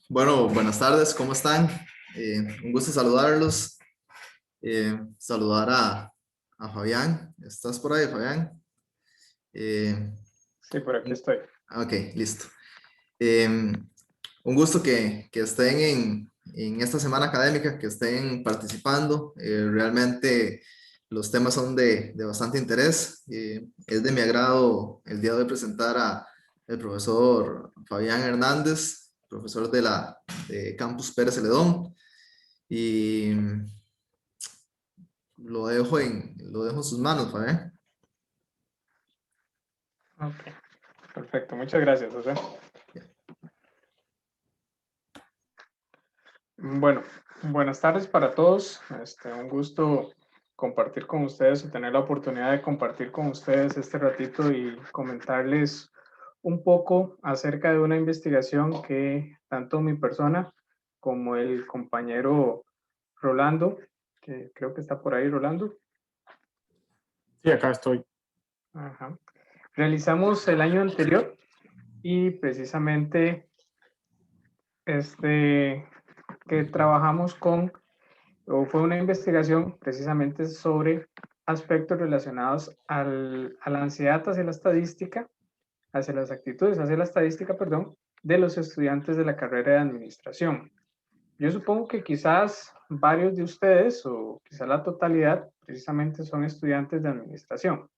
Bueno, buenas tardes, ¿cómo están? Un gusto saludarlos. Saludar a Fabián. ¿Estás por ahí, Fabián? Eh, Sí, por aquí estoy. ok, listo. Eh, un gusto que estén en esta semana académica, que estén participando. Realmente los temas son de bastante interés. Es de mi agrado el día de hoy presentar a el profesor Fabián Hernández, profesor de Campus Pérez Celedón. Y lo dejo en sus manos, Fabián. Ok, perfecto. Muchas gracias, José. Bueno, buenas tardes para todos. Un gusto compartir con ustedes o tener la oportunidad de compartir con ustedes este ratito y comentarles un poco acerca de una investigación que tanto mi persona como el compañero Rolando, que creo que está por ahí, Rolando. Sí, acá estoy. Ajá. Realizamos el año anterior y precisamente que trabajamos o fue una investigación precisamente sobre aspectos relacionados a la ansiedad hacia la estadística, hacia las actitudes, hacia la estadística, perdón, de los estudiantes de la carrera de administración. Yo supongo que quizás varios de ustedes, o quizás la totalidad, precisamente son estudiantes de administración.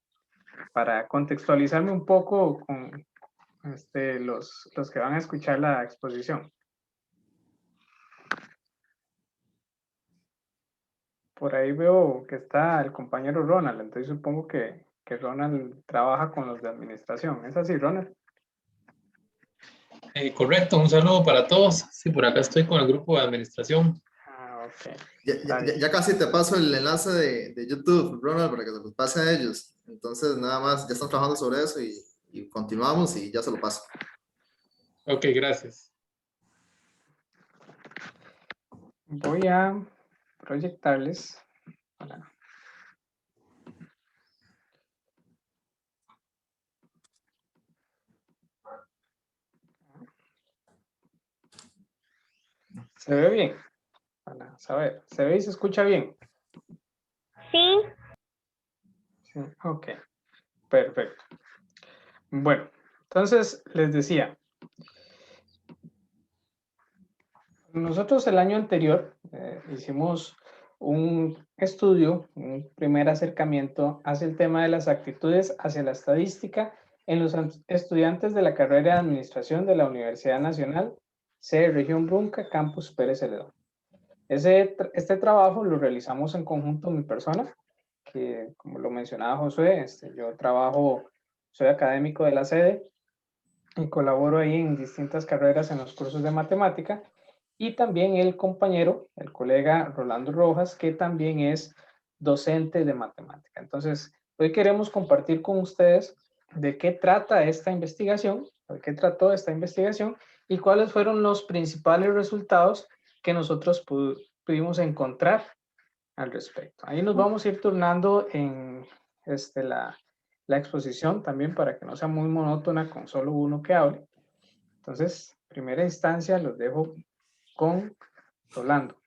Para contextualizarme un poco con los que van a escuchar la exposición. Por ahí veo que está el compañero Ronald, entonces supongo que Ronald trabaja con los de administración. ¿Es así, Ronald? Correcto, un saludo para todos. Sí, por acá estoy con el grupo de administración. Ah, ok. Ya, Está ya- bien. ya casi te paso el enlace de YouTube, Ronald, para que se los pase a ellos. Entonces, nada más, ya están trabajando sobre eso y continuamos y ya se lo paso. Ok, gracias. Voy a proyectarles. Hola. ¿Se ve bien? Para saber. ¿Se ve y se escucha bien? Sí, Sí. Ok. Perfecto. Bueno, entonces les decía, nosotros el año anterior hicimos un estudio, un primer acercamiento hacia el tema de las actitudes hacia la estadística en los estudiantes de la carrera de Administración de la Universidad Nacional, sede Región Brunca, Campus Pérez Celedón. Este trabajo lo realizamos en conjunto mi persona, que como lo mencionaba Josué, yo soy académico de la sede y colaboro ahí en distintas carreras en los cursos de matemática, y también el compañero, el colega Rolando Rojas, que también es docente de matemática. Entonces, hoy queremos compartir con ustedes de qué trata esta investigación, de qué trató esta investigación y cuáles fueron los principales resultados que nosotros pudimos encontrar al respecto. Ahí nos vamos a ir turnando en la exposición también para que no sea muy monótona con solo uno que hable. Entonces, primera instancia, los dejo con Rolando.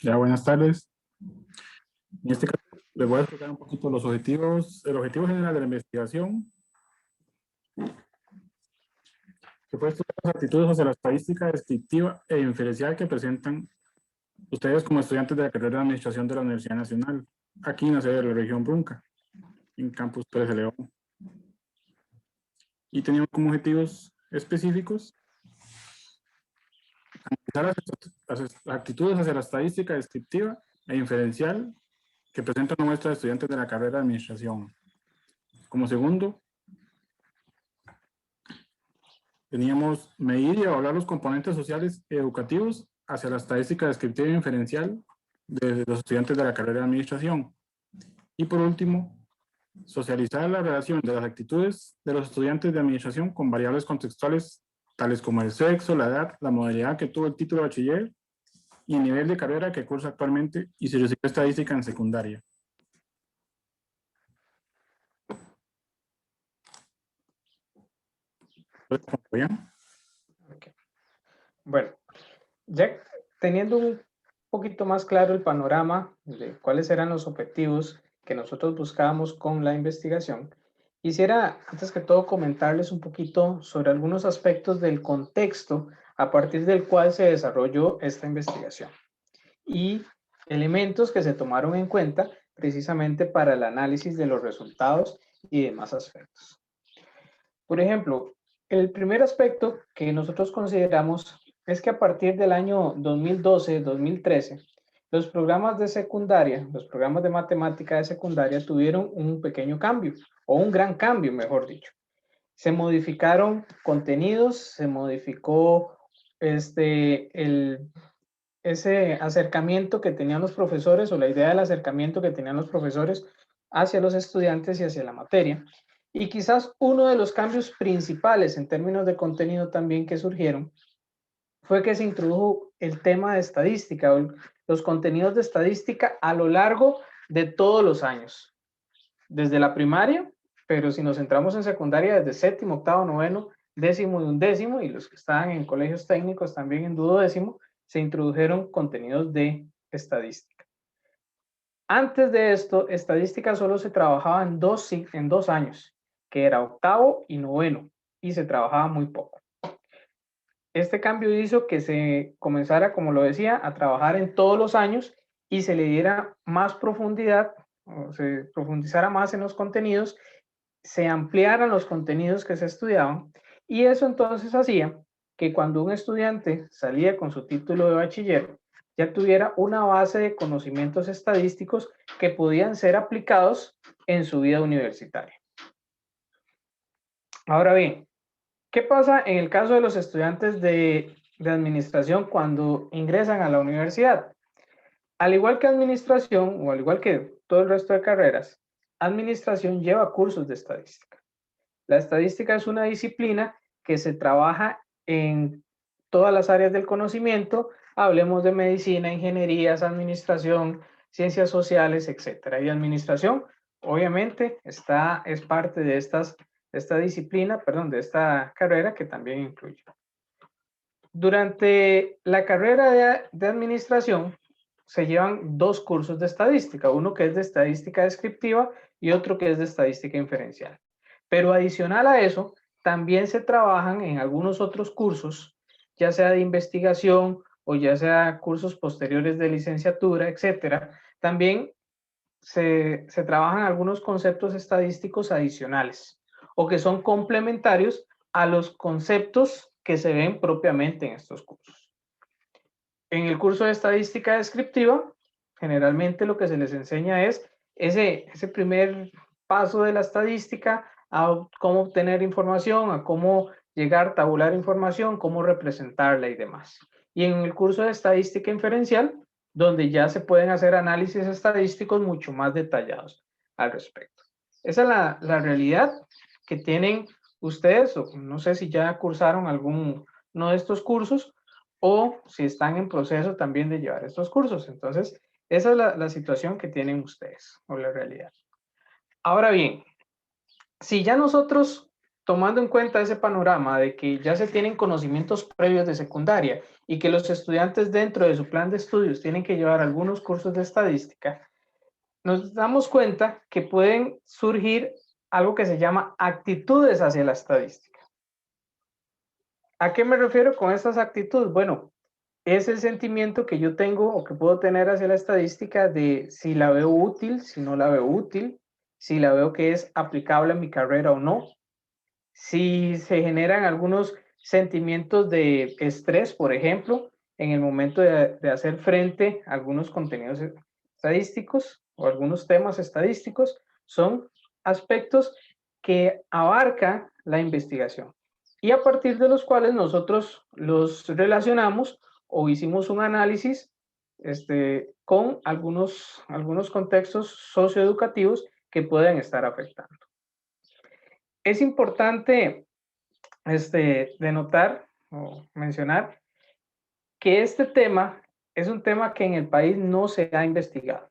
Ya, buenas tardes. En este caso, les voy a explicar un poquito los objetivos, el objetivo general de la investigación, que fue estudiar las actitudes hacia la estadística descriptiva e inferencial que presentan ustedes como estudiantes de la carrera de Administración de la Universidad Nacional, aquí en la sede de la región Brunca, en Campus Pérez de León. Y teníamos como objetivos específicos analizar las actitudes hacia la estadística descriptiva e inferencial que presentan una muestra de estudiantes de la carrera de Administración. Como segundo, teníamos medir y evaluar los componentes sociales y educativos hacia la estadística descriptiva e inferencial de los estudiantes de la carrera de Administración. Y por último, socializar la relación de las actitudes de los estudiantes de Administración con variables contextuales tales como el sexo, la edad, la modalidad que tuvo el título de bachiller y el nivel de carrera que cursa actualmente y si recibe estadística en secundaria. ¿Bien? Bueno, ya teniendo un poquito más claro el panorama de cuáles eran los objetivos que nosotros buscábamos con la investigación, quisiera antes que todo comentarles un poquito sobre algunos aspectos del contexto a partir del cual se desarrolló esta investigación y elementos que se tomaron en cuenta precisamente para el análisis de los resultados y demás aspectos. Por ejemplo, el primer aspecto que nosotros consideramos es que a partir del año 2012-2013, los programas de secundaria, los programas de matemática de secundaria tuvieron un pequeño cambio, o un gran cambio, mejor dicho. Se modificaron contenidos, se modificó ese acercamiento que tenían los profesores, o la idea del acercamiento que tenían los profesores hacia los estudiantes y hacia la materia. Y quizás uno de los cambios principales en términos de contenido también que surgieron fue que se introdujo el tema de estadística, o los contenidos de estadística a lo largo de todos los años, desde la primaria, pero si nos centramos en secundaria, desde séptimo, octavo, noveno, décimo y undécimo, y los que estaban en colegios técnicos también en duodécimo, se introdujeron contenidos de estadística. Antes de esto, estadística solo se trabajaba en dos años, que era octavo y noveno, y se trabajaba muy poco. Este cambio hizo que se comenzara, como lo decía, a trabajar en todos los años y se le diera más profundidad, o se profundizara más en los contenidos, se ampliaran los contenidos que se estudiaban, y eso entonces hacía que cuando un estudiante salía con su título de bachiller, ya tuviera una base de conocimientos estadísticos que podían ser aplicados en su vida universitaria. Ahora bien, ¿qué pasa en el caso de los estudiantes de administración cuando ingresan a la universidad? Al igual que administración, o al igual que todo el resto de carreras, administración lleva cursos de estadística. La estadística es una disciplina que se trabaja en todas las áreas del conocimiento, hablemos de medicina, ingenierías, administración, ciencias sociales, etc. Y administración, obviamente, es parte de esta disciplina, de esta carrera que también incluye. Durante la carrera de administración se llevan dos cursos de estadística, uno que es de estadística descriptiva y otro que es de estadística inferencial. Pero adicional a eso, también se trabajan en algunos otros cursos, ya sea de investigación o ya sea cursos posteriores de licenciatura, etcétera. También se trabajan algunos conceptos estadísticos adicionales o que son complementarios a los conceptos que se ven propiamente en estos cursos. En el curso de estadística descriptiva, generalmente lo que se les enseña es ese primer paso de la estadística, a cómo obtener información, a cómo llegar a tabular información, cómo representarla y demás. Y en el curso de estadística inferencial, donde ya se pueden hacer análisis estadísticos mucho más detallados al respecto. Esa es la realidad que tienen ustedes, o no sé si ya cursaron alguno de estos cursos o si están en proceso también de llevar estos cursos. Entonces, esa es la situación que tienen ustedes, o la realidad. Ahora bien, si ya nosotros, tomando en cuenta ese panorama de que ya se tienen conocimientos previos de secundaria y que los estudiantes dentro de su plan de estudios tienen que llevar algunos cursos de estadística, nos damos cuenta que pueden surgir algo que se llama actitudes hacia la estadística. ¿A qué me refiero con estas actitudes? Bueno, es el sentimiento que yo tengo o que puedo tener hacia la estadística de si la veo útil, si no la veo útil, si la veo que es aplicable a mi carrera o no, si se generan algunos sentimientos de estrés, por ejemplo, en el momento de hacer frente a algunos contenidos estadísticos o algunos temas estadísticos, son aspectos que abarca la investigación y a partir de los cuales nosotros los relacionamos o hicimos un análisis con algunos contextos socioeducativos que pueden estar afectando. Es importante denotar o mencionar que este tema es un tema que en el país no se ha investigado.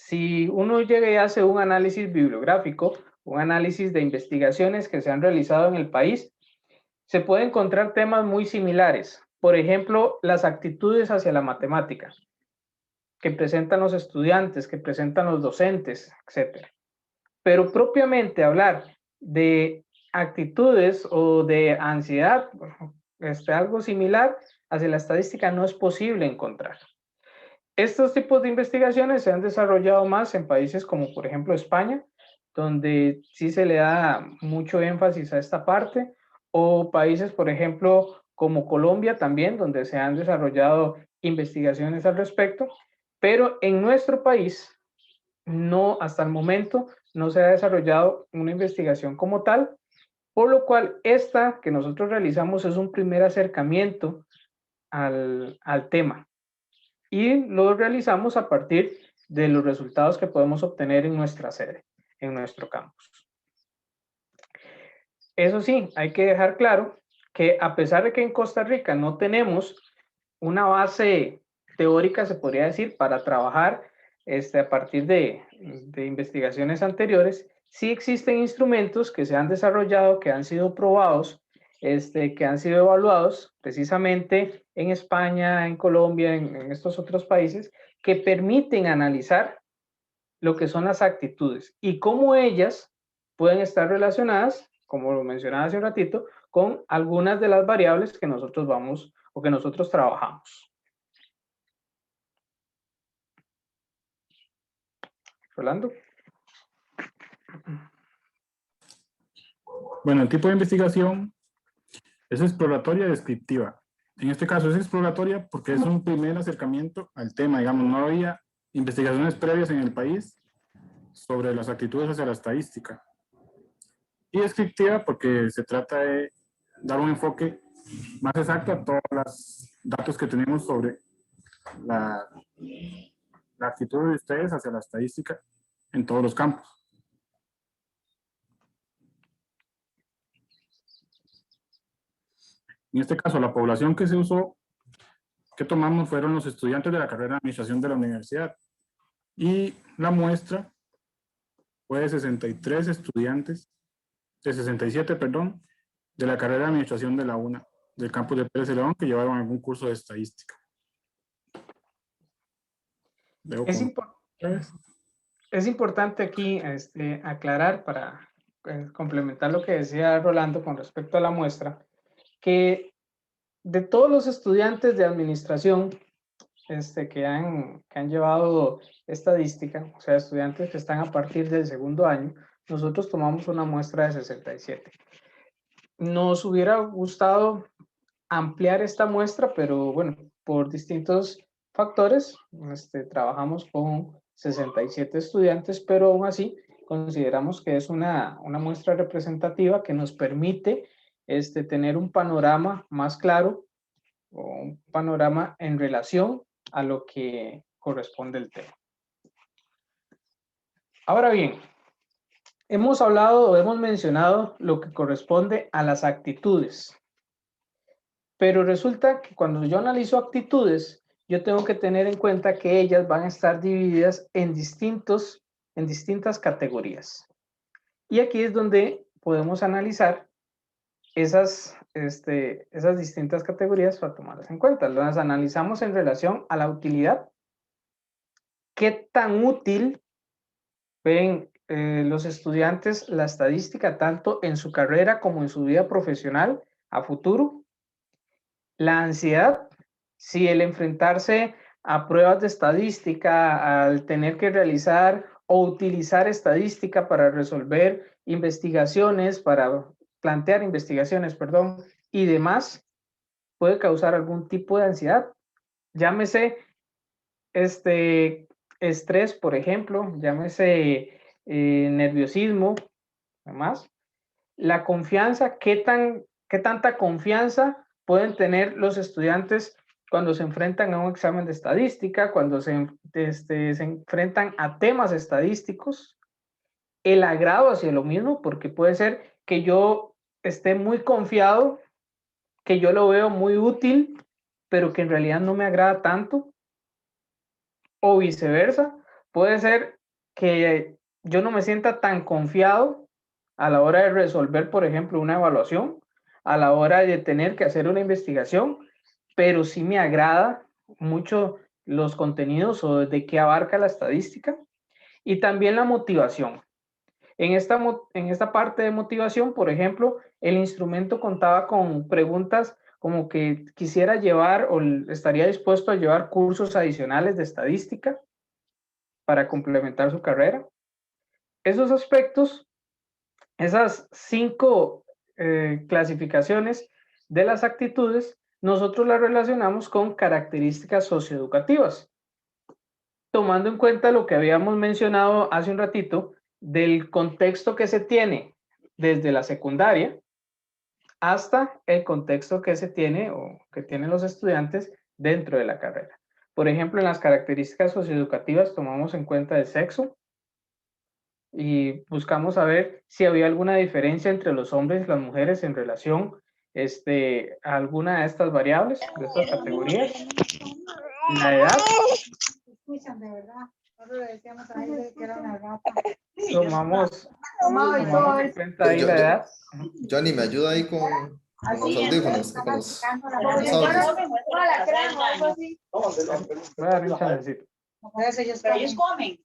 Si uno llega y hace un análisis bibliográfico, un análisis de investigaciones que se han realizado en el país, se puede encontrar temas muy similares. por ejemplo, las actitudes hacia la matemática que presentan los estudiantes, que presentan los docentes, etc. Pero propiamente hablar de actitudes o de ansiedad, algo similar hacia la estadística no es posible encontrar. Estos tipos de investigaciones se han desarrollado más en países como por ejemplo España, donde sí se le da mucho énfasis a esta parte, o países por ejemplo como Colombia también, donde se han desarrollado investigaciones al respecto, pero en nuestro país no, hasta el momento no se ha desarrollado una investigación como tal, por lo cual esta que nosotros realizamos es un primer acercamiento al tema y lo realizamos a partir de los resultados que podemos obtener en nuestra sede, en nuestro campus. Eso sí, hay que dejar claro que a pesar de que en Costa Rica no tenemos una base teórica, se podría decir, para trabajar a partir de investigaciones anteriores, sí existen instrumentos que se han desarrollado, que han sido probados, que han sido evaluados precisamente en España, en Colombia, en estos otros países, que permiten analizar lo que son las actitudes y cómo ellas pueden estar relacionadas, como lo mencionaba hace un ratito, con algunas de las variables que nosotros vamos o que nosotros trabajamos. Rolando. Bueno, el tipo de investigación es exploratoria y descriptiva. En este caso es exploratoria porque es un primer acercamiento al tema, digamos, no había investigaciones previas en el país sobre las actitudes hacia la estadística. Y descriptiva porque se trata de dar un enfoque más exacto a todos los datos que tenemos sobre la actitud de ustedes hacia la estadística en todos los campos. En este caso, la población que se usó, que tomamos, fueron los estudiantes de la carrera de administración de la universidad. Y la muestra fue de 63 estudiantes, de 67, perdón, de la carrera de administración de la UNA, del campus de Pérez León, que llevaron algún curso de estadística. Es importante aquí aclarar para complementar lo que decía Rolando con respecto a la muestra, que de todos los estudiantes de administración que han llevado estadística, o sea, estudiantes que están a partir del segundo año, nosotros tomamos una muestra de 67. Nos hubiera gustado ampliar esta muestra, pero bueno, por distintos factores, trabajamos con 67 estudiantes, pero aún así consideramos que es una muestra representativa que nos permite tener un panorama más claro o un panorama en relación a lo que corresponde el tema. Ahora bien, hemos hablado o hemos mencionado lo que corresponde a las actitudes, pero resulta que cuando yo analizo actitudes, yo tengo que tener en cuenta que ellas van a estar divididas en distintas categorías. Y aquí es donde podemos analizar esas distintas categorías para tomarlas en cuenta. Las analizamos en relación a la utilidad. ¿Qué tan útil ven los estudiantes la estadística tanto en su carrera como en su vida profesional a futuro? La ansiedad, si el enfrentarse a pruebas de estadística, al tener que realizar o utilizar estadística para resolver investigaciones, para plantear investigaciones, perdón, y demás, puede causar algún tipo de ansiedad. Llámese estrés, por ejemplo, llámese nerviosismo, además. La confianza, ¿qué tanta confianza pueden tener los estudiantes cuando se enfrentan a un examen de estadística, cuando se enfrentan a temas estadísticos? El agrado hacia lo mismo, porque puede ser que yo esté muy confiado, que yo lo veo muy útil, pero que en realidad no me agrada tanto. O viceversa, puede ser que yo no me sienta tan confiado a la hora de resolver, por ejemplo, una evaluación, a la hora de tener que hacer una investigación, pero sí me agrada mucho los contenidos o de qué abarca la estadística, y también la motivación. En esta parte de motivación, por ejemplo, el instrumento contaba con preguntas como que quisiera llevar o estaría dispuesto a llevar cursos adicionales de estadística para complementar su carrera. Esos aspectos, esas 5 clasificaciones de las actitudes, nosotros las relacionamos con características socioeducativas, tomando en cuenta lo que habíamos mencionado hace un ratito del contexto que se tiene desde la secundaria hasta el contexto que se tiene o que tienen los estudiantes dentro de la carrera. Por ejemplo, en las características socioeducativas tomamos en cuenta el sexo y buscamos saber si había alguna diferencia entre los hombres y las mujeres en relación a alguna de estas variables, de estas categorías. La edad. Escuchan, de verdad. Nosotros le decíamos a él que era una gata. Tomamos en cuenta ahí la edad. Johnny, ¿me ayuda ahí con los audífonos? Con los audios? Voy a dar un chancecito. Pero ellos comen.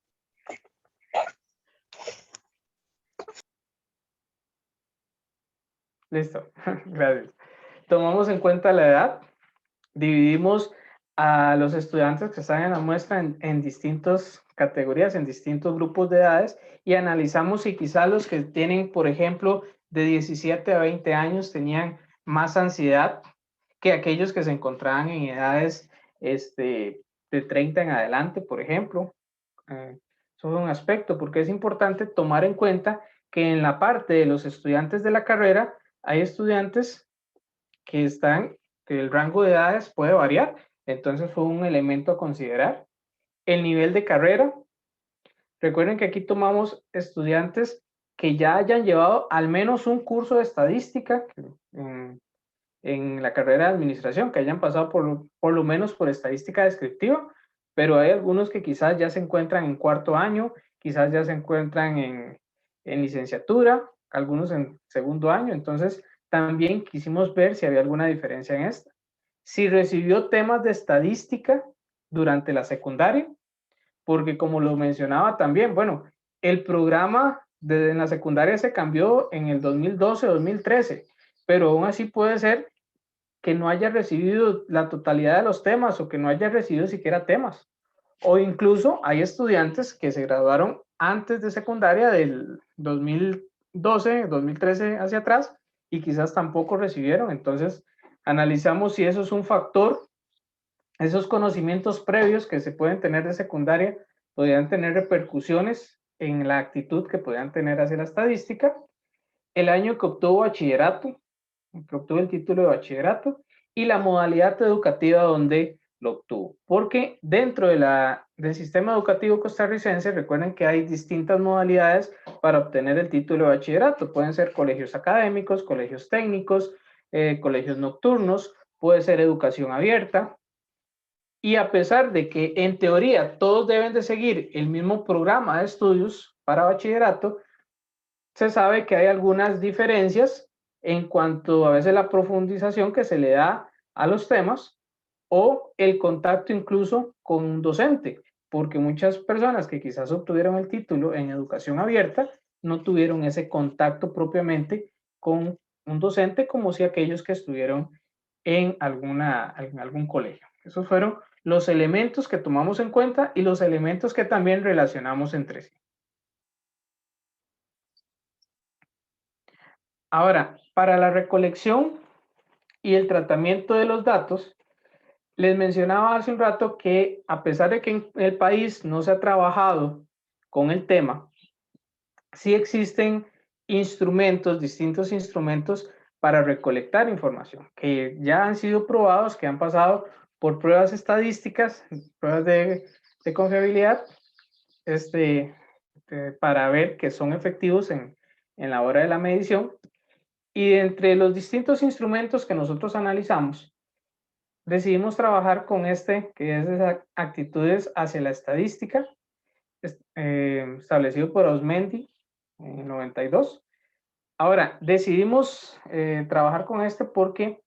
Listo, gracias. Tomamos en cuenta la edad, dividimos a los estudiantes que están en la muestra en distintas categorías, en distintos grupos de edades, y analizamos si quizás los que tienen, por ejemplo, de 17 a 20 años tenían más ansiedad que aquellos que se encontraban en edades de 30 en adelante, por ejemplo. Eso es un aspecto, porque es importante tomar en cuenta que en la parte de los estudiantes de la carrera hay estudiantes que el rango de edades puede variar, entonces fue un elemento a considerar. El nivel de carrera, recuerden que aquí tomamos estudiantes que ya hayan llevado al menos un curso de estadística en la carrera de administración, que hayan pasado por lo menos por estadística descriptiva, pero hay algunos que quizás ya se encuentran en cuarto año, quizás ya se encuentran en licenciatura, algunos en segundo año, entonces también quisimos ver si había alguna diferencia en esta. Si recibió temas de estadística durante la secundaria, porque como lo mencionaba también, bueno, el programa en la secundaria se cambió en el 2012-2013, pero aún así puede ser que no haya recibido la totalidad de los temas o que no haya recibido siquiera temas. O incluso hay estudiantes que se graduaron antes de secundaria del 2012, 2013 hacia atrás y quizás tampoco recibieron. Entonces, analizamos si eso es un factor, esos conocimientos previos que se pueden tener de secundaria podrían tener repercusiones en la actitud que podrían tener hacia la estadística. El año que obtuvo bachillerato, que obtuvo el título de bachillerato, y la modalidad educativa donde lo obtuvo. Porque dentro del sistema educativo costarricense, recuerden que hay distintas modalidades para obtener el título de bachillerato. Pueden ser colegios académicos, colegios técnicos, colegios nocturnos, puede ser educación abierta. Y a pesar de que en teoría todos deben de seguir el mismo programa de estudios para bachillerato, se sabe que hay algunas diferencias en cuanto a veces la profundización que se le da a los temas o el contacto incluso con un docente, porque muchas personas que quizás obtuvieron el título en educación abierta no tuvieron ese contacto propiamente con un docente como si aquellos que estuvieron en algún colegio. Esos fueron los elementos que tomamos en cuenta y los elementos que también relacionamos entre sí. Ahora, para la recolección y el tratamiento de los datos, les mencionaba hace un rato que a pesar de que en el país no se ha trabajado con el tema, sí existen instrumentos, distintos instrumentos para recolectar información, que ya han sido probados, que han pasado por pruebas estadísticas, pruebas de confiabilidad, para ver que son efectivos en la hora de la medición. Y entre los distintos instrumentos que nosotros analizamos, decidimos trabajar con que es de actitudes hacia la estadística, establecido por Osmendi en 92. Ahora, decidimos trabajar con porque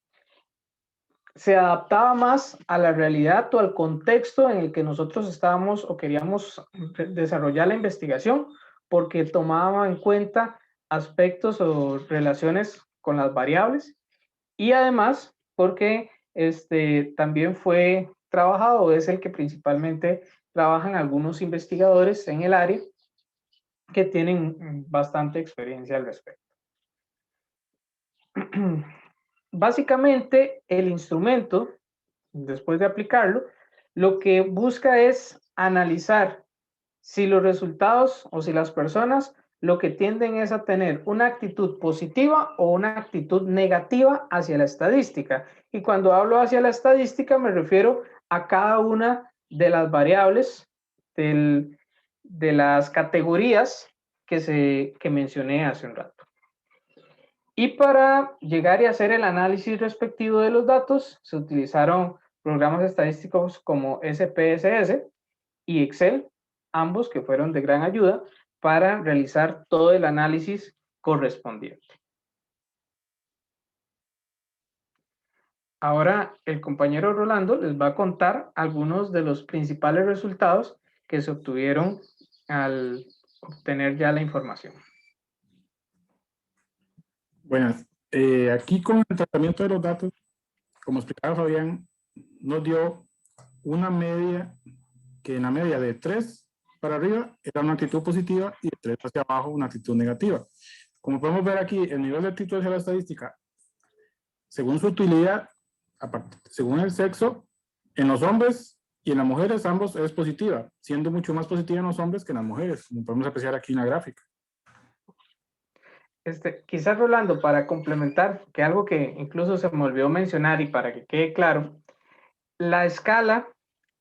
se adaptaba más a la realidad o al contexto en el que nosotros estábamos o queríamos desarrollar la investigación, porque tomaba en cuenta aspectos o relaciones con las variables, y además porque también fue trabajado, es el que principalmente trabajan algunos investigadores en el área que tienen bastante experiencia al respecto. Básicamente, el instrumento, después de aplicarlo, lo que busca es analizar si los resultados o si las personas lo que tienden es a tener una actitud positiva o una actitud negativa hacia la estadística. Y cuando hablo hacia la estadística me refiero a cada una de las variables de las categorías que mencioné hace un rato. Y para llegar y hacer el análisis respectivo de los datos, se utilizaron programas estadísticos como SPSS y Excel, ambos que fueron de gran ayuda para realizar todo el análisis correspondiente. Ahora el compañero Rolando les va a contar algunos de los principales resultados que se obtuvieron al obtener ya la información. Bueno, aquí con el tratamiento de los datos, como explicaba Fabián, nos dio una media que en la media de 3 para arriba era una actitud positiva y de 3 hacia abajo una actitud negativa. Como podemos ver aquí, el nivel de actitud hacia la estadística, según su utilidad, según el sexo, en los hombres y en las mujeres ambos es positiva, siendo mucho más positiva en los hombres que en las mujeres, como podemos apreciar aquí en la gráfica. Quizás Rolando, para complementar, que algo que incluso se me olvidó mencionar y para que quede claro, la escala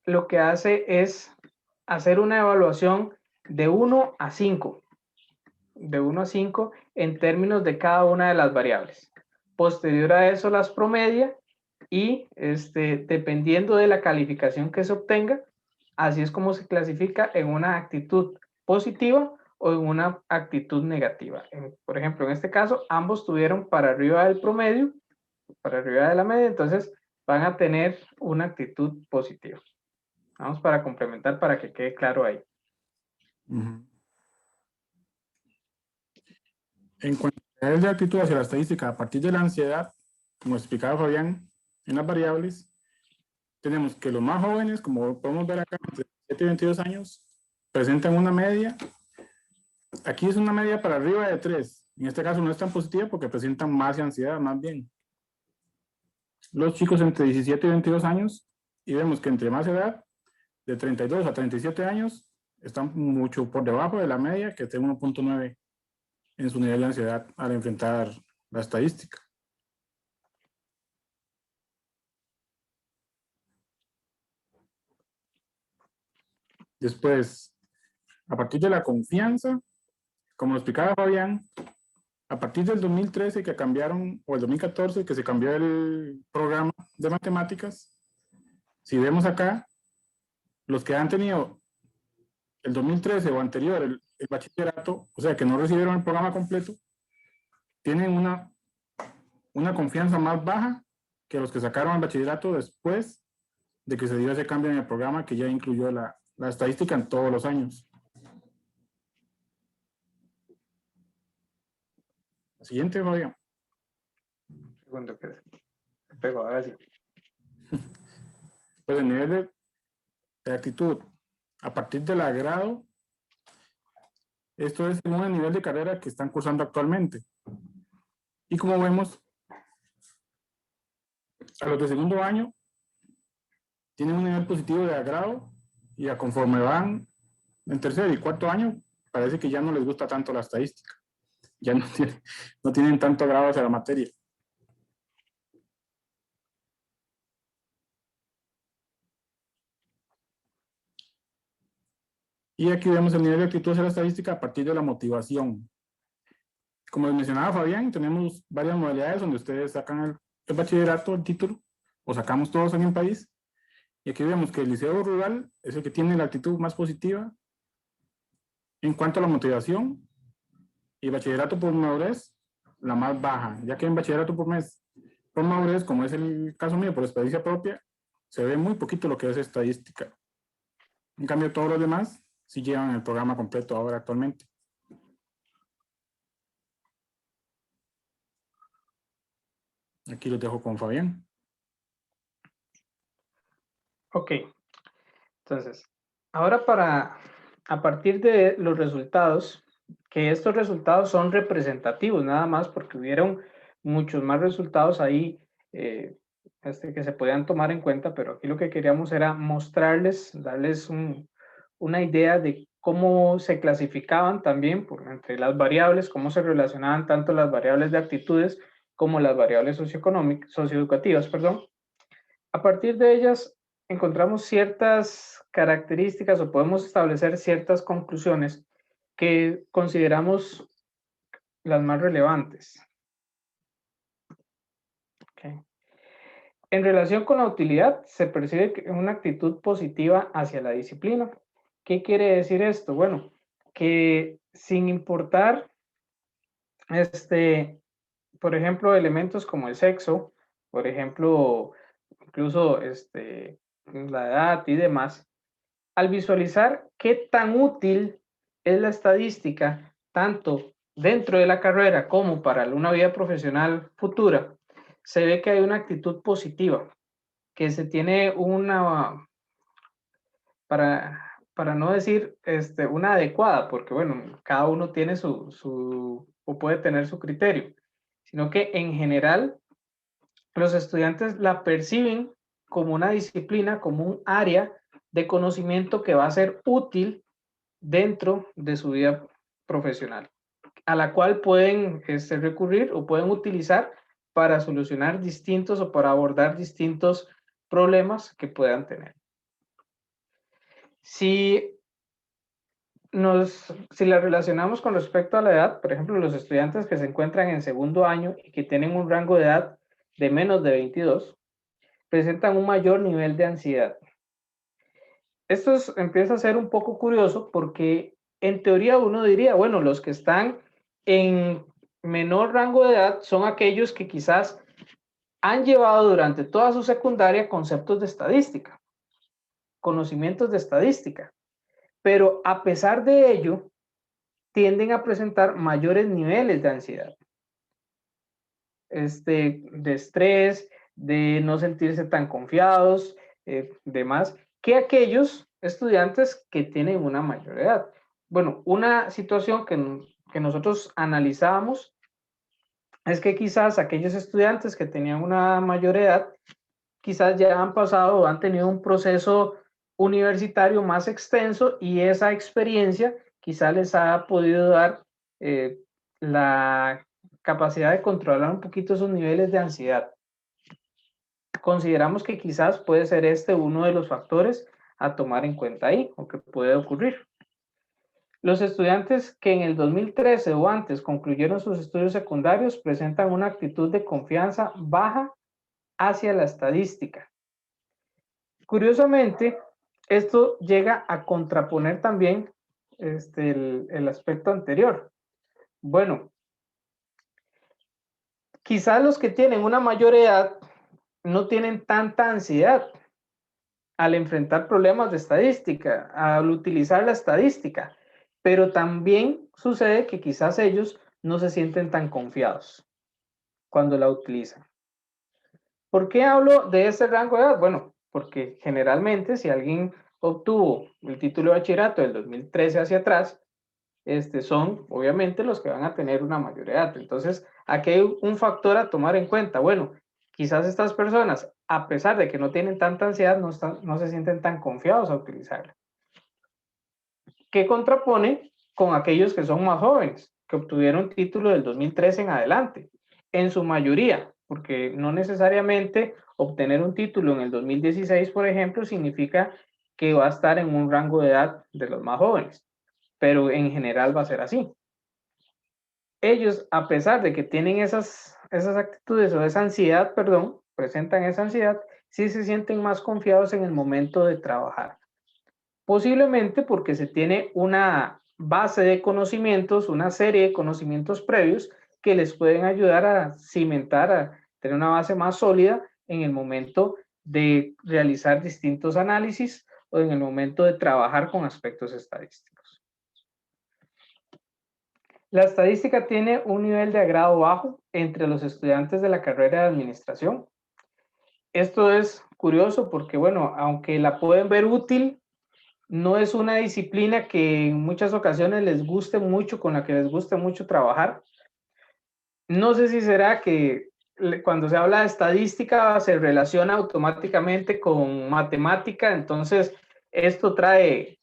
lo que hace es hacer una evaluación de 1 a 5, de 1 a 5 en términos de cada una de las variables. Posterior a eso las promedia y dependiendo de la calificación que se obtenga, así es como se clasifica en una actitud positiva o en una actitud negativa. Por ejemplo, en este caso, ambos tuvieron para arriba del promedio, para arriba de la media, entonces van a tener una actitud positiva. Vamos para complementar para que quede claro ahí. En cuanto a nivel de actitud hacia la estadística, a partir de la ansiedad, como explicaba Fabián, en las variables, tenemos que los más jóvenes, como podemos ver acá, entre 7 y 22 años, presentan una media. Aquí es una media para arriba de 3. En este caso no es tan positiva porque presentan más ansiedad, más bien. Los chicos entre 17 y 22 años, y vemos que entre más edad, de 32 a 37 años, están mucho por debajo de la media, que es 1.9 en su nivel de ansiedad al enfrentar la estadística. Después, a partir de la confianza, como lo explicaba Fabián, a partir del 2013 que cambiaron, o el 2014 que se cambió el programa de matemáticas, si vemos acá, los que han tenido el 2013 o anterior el bachillerato, o sea que no recibieron el programa completo, tienen una confianza más baja que los que sacaron el bachillerato después de que se dio ese cambio en el programa que ya incluyó la estadística en todos los años. Siguiente, Fabián. Segundo que pego, ahora sí. Pues el nivel de actitud a partir del agrado, esto es según el nivel de carrera que están cursando actualmente. Y como vemos, a los de segundo año tienen un nivel positivo de agrado y a conforme van en tercer y cuarto año, parece que ya no les gusta tanto la estadística. Ya no tienen tanto agrado hacia la materia. Y aquí vemos el nivel de actitud hacia la estadística a partir de la motivación. Como mencionaba Fabián, tenemos varias modalidades donde ustedes sacan el bachillerato, el título, o sacamos todos en un país. Y aquí vemos que el liceo rural es el que tiene la actitud más positiva en cuanto a la motivación, y bachillerato por madurez, la más baja, ya que en bachillerato por mes por madurez, como es el caso mío, por experiencia propia, se ve muy poquito lo que es estadística. En cambio, todos los demás sí llevan el programa completo ahora actualmente. Aquí los dejo con Fabián. Ok, entonces, ahora a partir de los resultados, que estos resultados son representativos nada más porque hubieron muchos más resultados ahí que se podían tomar en cuenta, pero aquí lo que queríamos era mostrarles, darles una idea de cómo se clasificaban también entre las variables, cómo se relacionaban tanto las variables de actitudes como las variables socioeducativas, perdón. A partir de ellas encontramos ciertas características o podemos establecer ciertas conclusiones que consideramos las más relevantes. Okay. En relación con la utilidad, se percibe una actitud positiva hacia la disciplina. ¿Qué quiere decir esto? Bueno, que sin importar, por ejemplo, elementos como el sexo, por ejemplo, incluso la edad y demás, al visualizar qué tan útil es la estadística, tanto dentro de la carrera como para una vida profesional futura, se ve que hay una actitud positiva, que se tiene para no decir una adecuada, porque bueno, cada uno tiene o puede tener su criterio, sino que en general los estudiantes la perciben como una disciplina, como un área de conocimiento que va a ser útil dentro de su vida profesional, a la cual pueden recurrir o pueden utilizar para solucionar distintos o para abordar distintos problemas que puedan tener. Si la relacionamos con respecto a la edad, por ejemplo, los estudiantes que se encuentran en segundo año y que tienen un rango de edad de menos de 22, presentan un mayor nivel de ansiedad. Esto empieza a ser un poco curioso porque en teoría uno diría, bueno, los que están en menor rango de edad son aquellos que quizás han llevado durante toda su secundaria conceptos de estadística, conocimientos de estadística, pero a pesar de ello tienden a presentar mayores niveles de ansiedad, de estrés, de no sentirse tan confiados, demás, que aquellos estudiantes que tienen una mayor edad. Bueno, una situación que nosotros analizábamos es que quizás aquellos estudiantes que tenían una mayor edad, quizás ya han pasado o han tenido un proceso universitario más extenso y esa experiencia quizás les ha podido dar la capacidad de controlar un poquito esos niveles de ansiedad. Consideramos que quizás puede ser uno de los factores a tomar en cuenta ahí o que puede ocurrir. Los estudiantes que en el 2013 o antes concluyeron sus estudios secundarios presentan una actitud de confianza baja hacia la estadística. Curiosamente, esto llega a contraponer también el aspecto anterior. Bueno, quizás los que tienen una mayor edad no tienen tanta ansiedad al enfrentar problemas de estadística, al utilizar la estadística, pero también sucede que quizás ellos no se sienten tan confiados cuando la utilizan. ¿Por qué hablo de ese rango de edad? Bueno, porque generalmente si alguien obtuvo el título de bachillerato del 2013 hacia atrás, son obviamente los que van a tener una mayor edad. Entonces, aquí hay un factor a tomar en cuenta. Bueno, quizás estas personas, a pesar de que no tienen tanta ansiedad, no se sienten tan confiados a utilizarla. ¿Qué contrapone con aquellos que son más jóvenes, que obtuvieron título del 2013 en adelante? En su mayoría, porque no necesariamente obtener un título en el 2016, por ejemplo, significa que va a estar en un rango de edad de los más jóvenes, pero en general va a ser así. Ellos, a pesar de que tienen esas actitudes o esa ansiedad, perdón, presentan esa ansiedad, sí se sienten más confiados en el momento de trabajar. Posiblemente porque se tiene una base de conocimientos, una serie de conocimientos previos que les pueden ayudar a cimentar, tener una base más sólida en el momento de realizar distintos análisis o en el momento de trabajar con aspectos estadísticos. La estadística tiene un nivel de agrado bajo entre los estudiantes de la carrera de administración. Esto es curioso porque, bueno, aunque la pueden ver útil, no es una disciplina que en muchas ocasiones les guste mucho, con la que les guste mucho trabajar. No sé si será que cuando se habla de estadística se relaciona automáticamente con matemática, entonces esto trae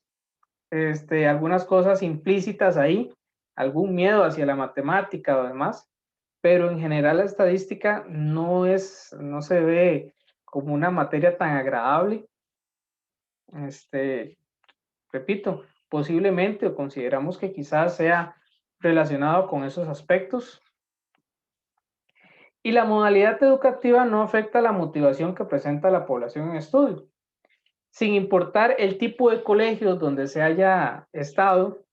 algunas cosas implícitas ahí, algún miedo hacia la matemática o demás, pero en general la estadística no se ve como una materia tan agradable. Repito, posiblemente o consideramos que quizás sea relacionado con esos aspectos. Y la modalidad educativa no afecta la motivación que presenta la población en estudio. Sin importar el tipo de colegio donde se haya estado,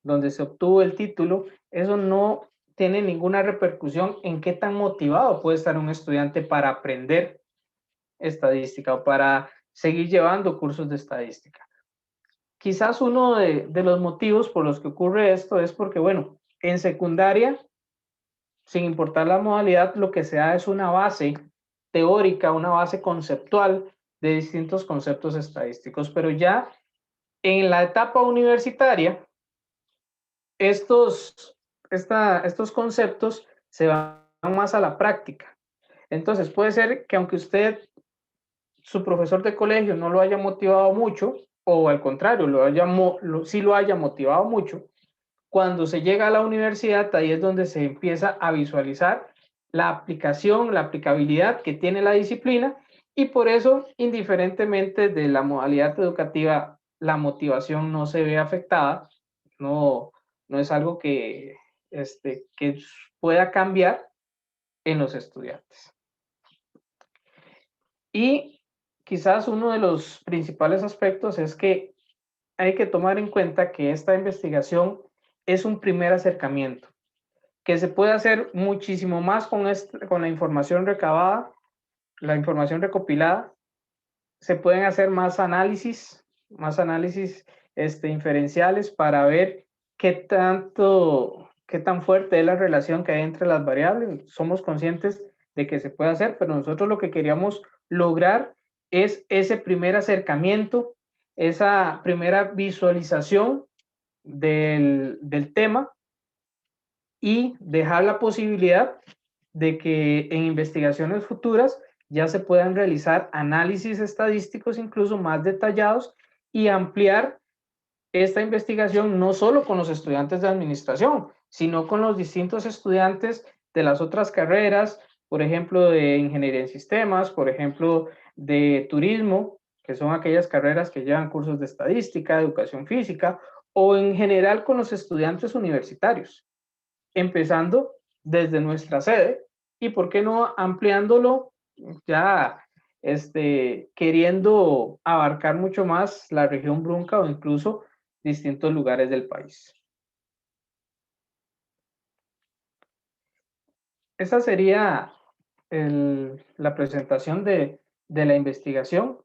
donde se obtuvo el título, eso no tiene ninguna repercusión en qué tan motivado puede estar un estudiante para aprender estadística o para seguir llevando cursos de estadística. Quizás uno de los motivos por los que ocurre esto es porque, bueno, en secundaria, sin importar la modalidad, lo que se da es una base teórica, una base conceptual de distintos conceptos estadísticos, pero ya en la etapa universitaria, estos conceptos se van más a la práctica. Entonces, puede ser que aunque su profesor de colegio no lo haya motivado mucho, o al contrario, sí lo haya motivado mucho, cuando se llega a la universidad, ahí es donde se empieza a visualizar la aplicación, la aplicabilidad que tiene la disciplina, y por eso, indiferentemente de la modalidad educativa, la motivación no se ve afectada, no es algo que pueda cambiar en los estudiantes. Y quizás uno de los principales aspectos es que hay que tomar en cuenta que esta investigación es un primer acercamiento, que se puede hacer muchísimo más con la información recabada, la información recopilada. Se pueden hacer más análisis inferenciales para ver qué tan fuerte es la relación que hay entre las variables. Somos conscientes de que se puede hacer, pero nosotros lo que queríamos lograr es ese primer acercamiento, esa primera visualización del tema y dejar la posibilidad de que en investigaciones futuras ya se puedan realizar análisis estadísticos incluso más detallados y ampliar esta investigación no solo con los estudiantes de administración, sino con los distintos estudiantes de las otras carreras, por ejemplo, de ingeniería en sistemas, por ejemplo, de turismo, que son aquellas carreras que llevan cursos de estadística, de educación física, o en general con los estudiantes universitarios, empezando desde nuestra sede y, ¿por qué no ampliándolo ya queriendo abarcar mucho más la región Brunca o incluso distintos lugares del país? Esa sería la presentación de la investigación.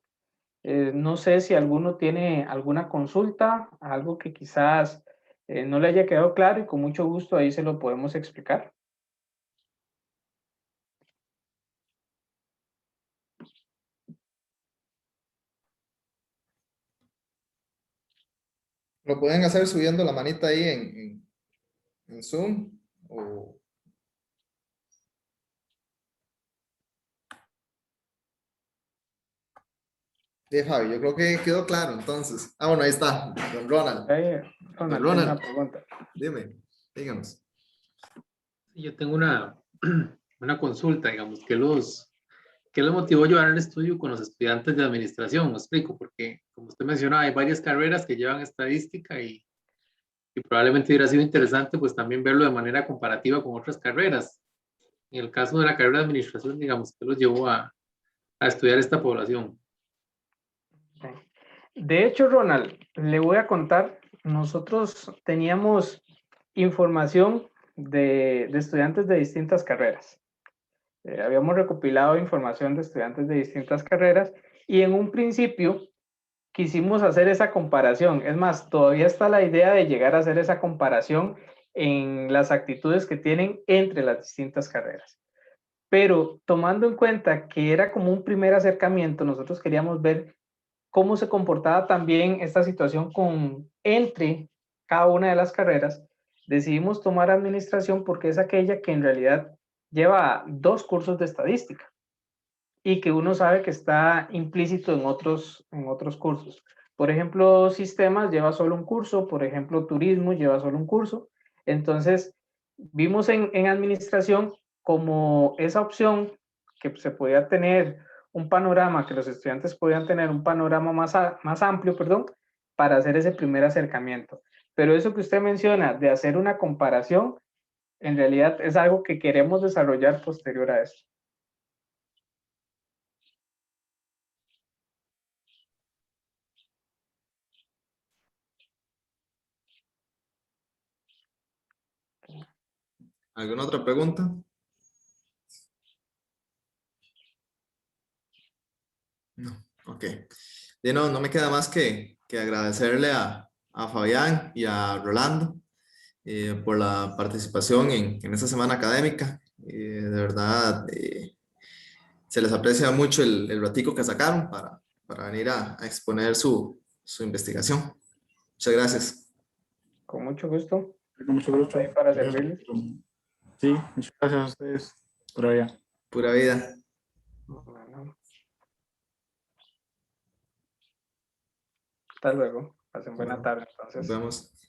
No sé si alguno tiene alguna consulta, algo que quizás no le haya quedado claro, y con mucho gusto ahí se lo podemos explicar. Lo pueden hacer subiendo la manita ahí en Zoom o... Javi, yo creo que quedó claro entonces. Ah, bueno, ahí está, don Ronald. Ronald, Ronald, tiene una pregunta. Díganos. Yo tengo una consulta, digamos, ¿qué los motivó a llevar el estudio con los estudiantes de administración? Me explico, porque como usted mencionaba, hay varias carreras que llevan estadística y probablemente hubiera sido interesante pues también verlo de manera comparativa con otras carreras. En el caso de la carrera de administración, digamos, ¿qué los llevó a estudiar esta población? De hecho, Ronald, le voy a contar, nosotros teníamos información de estudiantes de distintas carreras. Habíamos recopilado información de estudiantes de distintas carreras y en un principio quisimos hacer esa comparación. Es más, todavía está la idea de llegar a hacer esa comparación en las actitudes que tienen entre las distintas carreras. Pero tomando en cuenta que era como un primer acercamiento, nosotros queríamos ver cómo se comportaba también esta situación entre cada una de las carreras. Decidimos tomar administración porque es aquella que en realidad lleva 2 cursos de estadística y que uno sabe que está implícito en otros cursos. Por ejemplo, sistemas lleva solo un curso, por ejemplo, turismo lleva solo un curso. Entonces, vimos en administración como esa opción que se podía tener un panorama, que los estudiantes podían tener un panorama más amplio, perdón, para hacer ese primer acercamiento. Pero eso que usted menciona de hacer una comparación, en realidad es algo que queremos desarrollar posterior a esto. ¿Alguna otra pregunta? No, ok. Y no me queda más que agradecerle a Fabián y a Rolando por la participación en esta semana académica. De verdad, se les aprecia mucho el ratico que sacaron para venir a exponer su investigación. Muchas gracias. Con mucho gusto. Con mucho gusto. Ahí para Gracias. servirles. Sí, muchas gracias a ustedes por allá. Pura vida. Bueno. Hasta luego. Pasen buena tarde, entonces. Nos vemos.